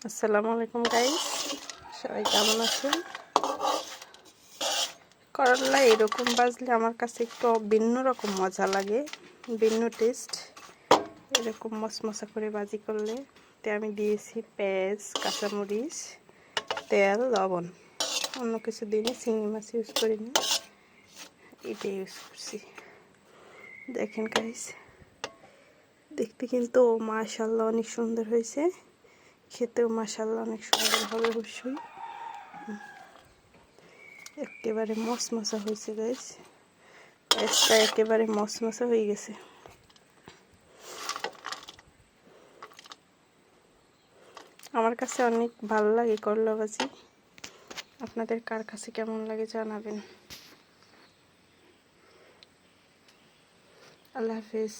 আসসালামু আলাইকুম গাইস, সবাই কেমন আছেন? করলা এরকম ভাজলে আমার কাছে একটু ভিন্ন রকম মজা লাগে, ভিন্ন টেস্ট। এরকম মশমশা করে ভাজি করলে তে আমি দিয়েছি পেঁয়াজ, কাঁচামরিচ, তেল, লবণ, অন্য কিছু দিইনি, চিংড়ি মাছ ইউজ করিনি, এটা ইউজ করছি। দেখেন গাইস, দেখতে কিন্তু মাশাআল্লাহ অনেক সুন্দর হয়েছে, খেতেও মাশাআল্লাহ অনেক সুন্দর হবে অবশ্যই। একেবারে মশমশা হয়েছে গাইস, পেঁয়াজটা একেবারে মশমশা হয়ে গেছে। আমার কাছে অনেক ভালো লাগে করলা ভাজি, আপনাদের কার কাছে কেমন লাগে জানাবেন। আল্লাহ হাফেজ।